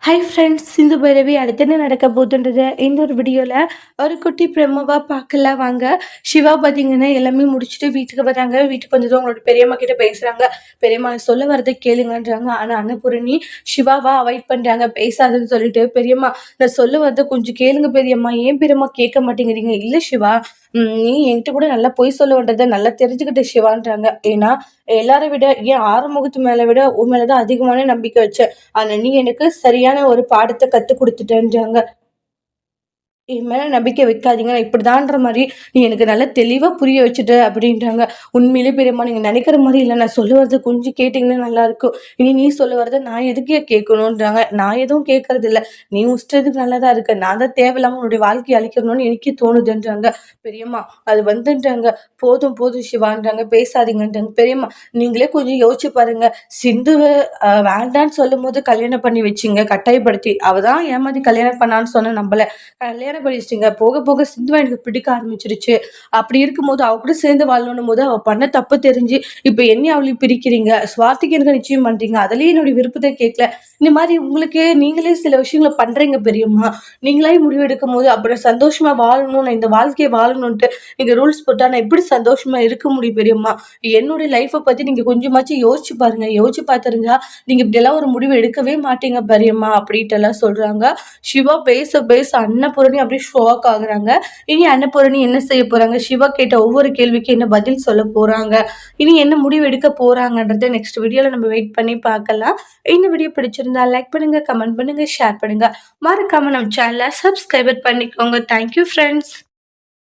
Hi friends, Sindhu Bhairavi அடுத்து என்ன நடக்க போகுதுன்றத இந்த ஒரு வீடியோவில் ஒரு குட்டி ப்ரெமோவாக பார்க்கலாம் வாங்க. சிவா பார்த்தீங்கன்னா எல்லாமே முடிச்சுட்டு வீட்டுக்கு வராங்க. வீட்டுக்கு வந்ததும் அவங்களோட பெரியம்மா கிட்ட பேசுகிறாங்க. பெரியம்மா சொல்ல வரதை கேளுங்கன்றாங்க. ஆனால் அன்னபூரணி சிவாவா அவாய்ட் பண்ணுறாங்க, பேசாதுன்னு சொல்லிட்டு. பெரியம்மா நான் சொல்ல வரதை கொஞ்சம் கேளுங்க பெரியம்மா, ஏன் பெரியம்மா கேட்க மாட்டேங்கிறீங்க? இல்லை சிவா, நீ என்கிட்ட கூட நல்லா பொய் சொல்ல வேண்டதை நல்லா தெரிஞ்சுக்கிட்ட சிவான்றாங்க. ஏன்னா எல்லாரை விட ஏன் ஆறுமுகத்து மேலே விட உன் மேலே தான் அதிகமான நம்பிக்கை வச்சேன். ஆனா நீ எனக்கு சரியான ஒரு பாடத்த கத்துக் குடுத்துட்டேன்றாங்க. என் மேல நம்பிக்கை வைக்காதீங்க. நான் இப்படிதான்ற மாரி நீ எனக்கு நல்லா தெளிவா புரிய வச்சுட்ட அப்படின்றாங்க. உண்மையிலே பெரியம்மா நீங்க நினைக்கிற மாரி இல்ல. நான் சொல்ல வரத கொஞ்சம் கேட்டீங்கன்னா நல்லாயிருக்கும். இனி நீ சொல்ல வரத நான் எதுக்கு கேட்கணுன்றாங்க. நான் எதுவும் கேட்கறதில்ல. நீ உன் இஷ்டத்துக்கு நல்லா தான் இருக்க. நான் தான் தேவையில்லாம உன்னுடைய வாழ்க்கைய அழிக்கணும்னு எனக்கே தோணுதுன்றாங்க. பெரியம்மா அது வந்துன்றாங்க. போதும் போதும் சிவான்றாங்க. பேசாதீங்கன்றாங்க. பெரியம்மா நீங்களே கொஞ்சம் யோசிச்சு பாருங்க. சிந்துவ வேண்டான்னு சொல்லும்போது கல்யாணம் பண்ணி வச்சீங்க கட்டாயப்படுத்தி. அவ தான் ஏமாத்தி கல்யாணம் பண்ணான்னு சொன்னா நம்பல. கல்யாணம் பண்ணி வச்சுட்டீங்க. போக போக சிந்துவ எனக்கு பிடிக்க ஆரம்பிச்சிருச்சு. அப்படி இருக்கும்போது அவ கூட சேர்ந்து வாழணும்னும் போது அவ பண்ண தப்பு தெரிஞ்சு இப்ப என்னையும் அவளையும் பிரிக்கிறீங்க. ஸ்வாதிக்கு எனக்கு நிச்சயம் பண்றீங்க. அதுலயும் என்னுடைய விருப்பத்த கேட்கல. இந்த மாரி உங்களுக்கே நீங்களே சில விஷயங்கள பண்றீங்க பெரியம்மா. நீங்களே முடிவு எடுக்கும்போது அப்புறம் சந்தோஷமா வாழணும், நான் இந்த வாழ்க்கைய வாழணும்ன்ட்டு நீங்க ரூல்ஸ் போட்டா நான் எப்படி சந்தோஷமா இருக்க முடியும் பெரியம்மா? என்னுடைய லைஃப்ப பத்தி நீங்க கொஞ்சமாச்சும் யோசிச்சு பாருங்க. யோசிச்சு பார்த்திருந்தா நீங்க இப்படியெல்லாம் ஒரு முடிவு எடுக்கவே மாட்டீங்க பெரியம்மா அப்படின்ட்டுலாம் சொல்றாங்க. சிவா பேச பேச அன்னபூரணி அப்படியே ஷாக் ஆகுறாங்க. இனி அன்னபூரணி என்ன செய்ய போறாங்க? சிவா கேட்ட ஒவ்வொரு கேள்விக்கும் என்ன பதில் சொல்ல போறாங்க? இனி என்ன முடிவு எடுக்க போறாங்கன்றத நெக்ஸ்ட் வீடியோல நம்ம வெயிட் பண்ணி பார்க்கலாம். இந்த வீடியோ பிடிச்சிருந்தா லைக் பண்ணுங்க, கமெண்ட் பண்ணுங்க, ஷேர் பண்ணுங்க. மறக்காம நம்ம சேனலை சப்ஸ்கிரைபர் பண்ணிக்கோங்க. Thank you friends.